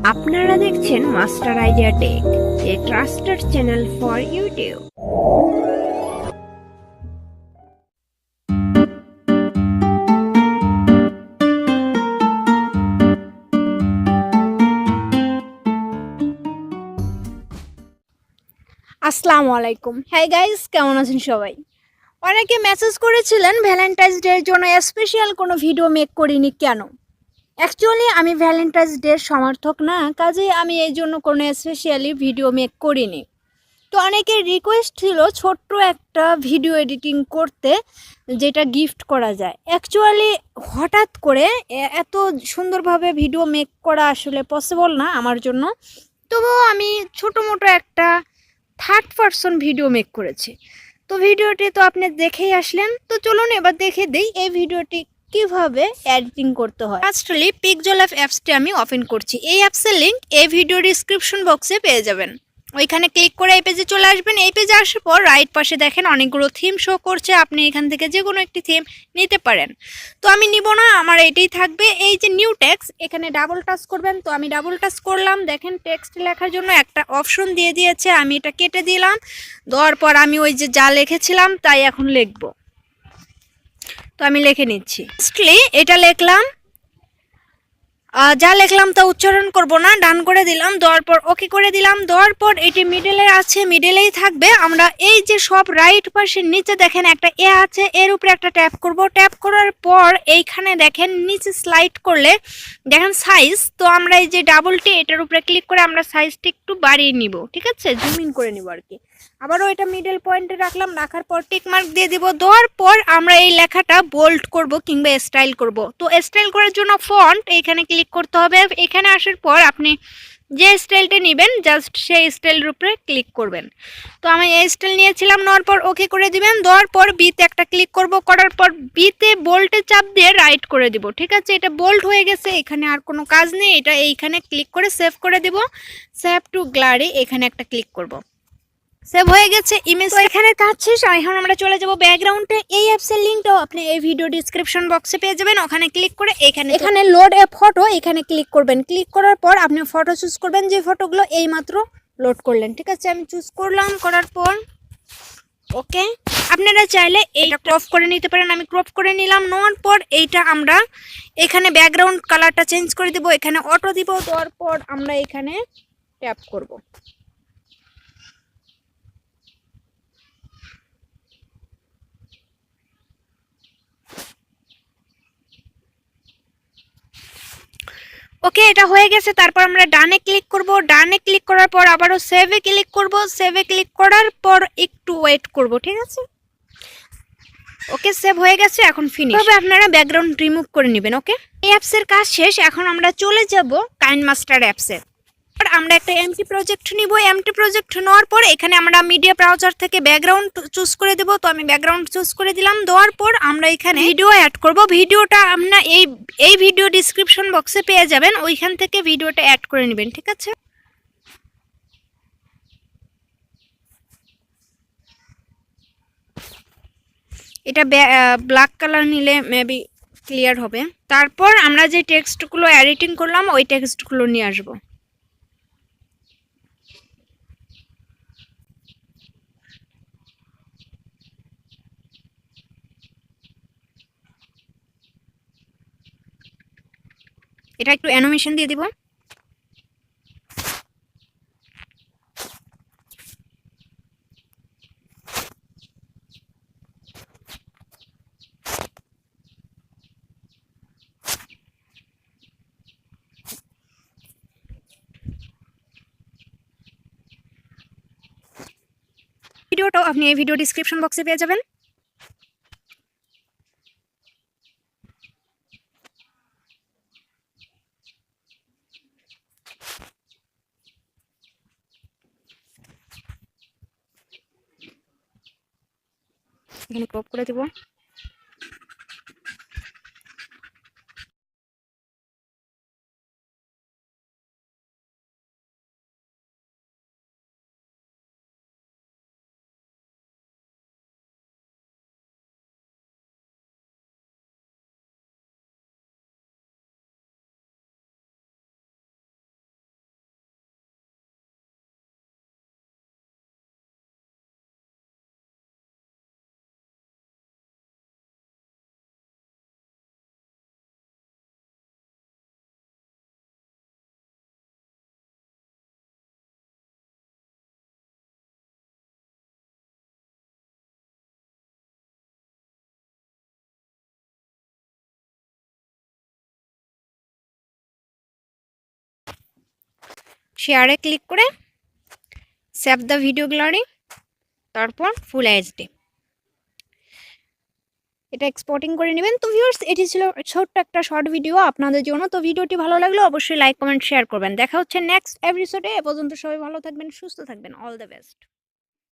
আপনারা দেখছেন Master Idea Tech, a trusted channel for YouTube. আসসালামু আলাইকুম। হাই গাইস, কেমন আছেন সবাই? অনেকে মেসেজ করেছিলেন ভ্যালেন্টাইন্স ডের জন্য স্পেশাল কোনো ভিডিও মেক করিনি কেন। অ্যাকচুয়ালি আমি ভ্যালেন্টাইন্স ডের সমর্থক না, কাজেই আমি এই জন্য কোনো স্পেশালি ভিডিও মেক করিনি। তো অনেকের রিকোয়েস্ট ছিল ছোট্ট একটা ভিডিও এডিটিং করতে, যেটা গিফট করা যায়। অ্যাকচুয়ালি হঠাৎ করে এত সুন্দরভাবে ভিডিও মেক করা আসলে পসিবল না আমার জন্য। তবুও আমি ছোটো মোটো একটা থার্ড পারসন ভিডিও মেক করেছি। তো ভিডিওটি তো আপনি দেখেই আসলেন, তো চলুন এবার দেখে দিই এই ভিডিওটি কিভাবে এডিটিং করতে হয়। ফার্স্টলি পিকজোলাফ অ্যাপসটি আমি ওপেন করছি। এই অ্যাপসের লিঙ্ক এই ভিডিও ডিসক্রিপশন বক্সে পেয়ে যাবেন। ওইখানে ক্লিক করে এই পেজে চলে আসবেন। এই পেজে আসার পর রাইট পাশে দেখেন অনেকগুলো থিম শো করছে, আপনি এখান থেকে যে কোনো একটি থিম নিতে পারেন। তো আমি নিব না, আমার এটাই থাকবে। এই যে নিউ টেক্সট, এখানে ডাবল টাচ করবেন। তো আমি ডাবল টাচ করলাম, দেখেন টেক্সট লেখার জন্য একটা অপশন দিয়ে দিয়েছে, আমি এটা কেটে দিলাম। দেওয়ার পর আমি ওই যে যা লিখেছিলাম তাই এখন লিখব। তো আমি লিখে নিচ্ছি। ফার্স্টলি এটা লিখলাম, যা লিখলাম তা উচ্চারণ করব না, ডান করে দিলাম। দেওয়ার পর ওকে করে দিলাম। দেওয়ার পর এটি মিডলে আছে, মিডলেই থাকবে। আমরা এই যে সব রাইট পাশের নিচে দেখেন একটা এ আছে, এর উপরে একটা ট্যাপ করব। ট্যাপ করার পর এইখানে দেখেন নিচে স্লাইড করলে দেখেন সাইজ। তো আমরা এই যে ডাবলটি এটার উপরে ক্লিক করে আমরা সাইজটি একটু বাড়িয়ে নিব, ঠিক আছে, জুম ইন করে নিব আর কি। আবারও এটা মিডল পয়েন্টে রাখলাম, রাখার পর টিক মার্ক দিয়ে দিব। দেওয়ার পর আমরা এই লেখাটা বোল্ড করব কিংবা স্টাইল করব। তো স্টাইল করার জন্য ফন্ট এইখানে ক্লিক করতে হবে। এখানে আসার পর আপনি যে স্টাইলটা নেবেন জাস্ট সেই স্টাইলের উপরে ক্লিক করবেন। তো আমি এই স্টাইল নিয়েছিলাম, নেওয়ার পর ওকে করে দিবেন। দেওয়ার পর বিতে একটা ক্লিক করব, করার পর বিতে বোল্টে চাপ দিয়ে রাইট করে দিব, ঠিক আছে। এটা বোল্ড হয়ে গেছে, এখানে আর কোনো কাজ নেই। এটা এইখানে ক্লিক করে সেভ করে দিব। সেভ টু গ্যালারি এখানে একটা ক্লিক করব। সেভ হয়ে গেছে ইমেজ। তো এখানে কাজ শেষ। এখন আমরা চলে যাব ব্যাকগ্রাউন্ডে। এই অ্যাপসের লিংকটাও আপনি এই ভিডিও ডিসক্রিপশন বক্সে পেয়ে যাবেন। ওখানে ক্লিক করে এখানে লোড এ ফটো এখানে ক্লিক করবেন। ক্লিক করার পর আপনি ফটো চুজ করবেন, যে ফটোগুলো এইমাত্র লোড করলেন, ঠিক আছে। আমি চুজ করলাম, করার পর ওকে। আপনারা চাইলে এইটা ক্রপ করে নিতে পারেন, আমি ক্রপ করে নিলাম। নেওয়ার পর এইটা আমরা এখানে ব্যাকগ্রাউন্ড কালারটা চেঞ্জ করে দিব, এখানে অটো দিব। দেওয়ার পর আমরা এখানে ট্যাপ করব। ওকে, এটা হয়ে গেছে। তারপর আমরা ডানে ক্লিক করব। ডানে ক্লিক করার পর আবারও সেভে ক্লিক করব। সেভে ক্লিক করার পর একটু ওয়েট করব, ঠিক আছে। ওকে, সেভ হয়ে গেছে, এখন ফিনিশ। তবে আপনারা ব্যাকগ্রাউন্ড রিমুভ করে নেবেন। ওকে, এই অ্যাপসের কাজ শেষ। এখন আমরা চলে যাব কাইনমাস্টার অ্যাপসে। আমরা একটা এমটি প্রজেক্ট নিব। এমটি প্রজেক্ট নেওয়ার পর এখানে আমরা মিডিয়া ব্রাউজার থেকে ব্যাকগ্রাউন্ড চুজ করে দেব। তো আমি ব্যাকগ্রাউন্ড চুজ করে দিলাম। দেওয়ার পর আমরা এখানে ভিডিও অ্যাড করব। ভিডিওটা আপনারা এই ভিডিও ডিসক্রিপশন বক্সে পেয়ে যাবেন, ওইখান থেকে ভিডিওটা অ্যাড করে নেবেন, ঠিক আছে। এটা ব্ল্যাক কালার নিলে মেবি ক্লিয়ার হবে। তারপর আমরা যে টেক্সটগুলো এডিটিং করলাম ওই টেক্সটগুলো নিয়ে আসবো। এটা একটু অ্যানিমেশন দিয়ে দিব। ভিডিওটাও আপনি এই ভিডিও ডিসক্রিপশন বক্সে পেয়ে যাবেন। এখানে ক্রপ করে দেব। শেয়ারে ক্লিক করে সেভ দ্য ভিডিও গ্যালারি, তারপর ফুল এইচডি এটা এক্সপোর্টিং করে নেবেন। তো ভিউয়ার্স, এটি ছিল ছোট্ট একটা শর্ট ভিডিও আপনাদের জন্য। তো ভিডিওটি ভালো লাগলে অবশ্যই লাইক কমেন্ট শেয়ার করবেন। দেখা হচ্ছে নেক্সট এপিসোডে। এ পর্যন্ত সবাই ভালো থাকবেন, সুস্থ থাকবেন। All the best.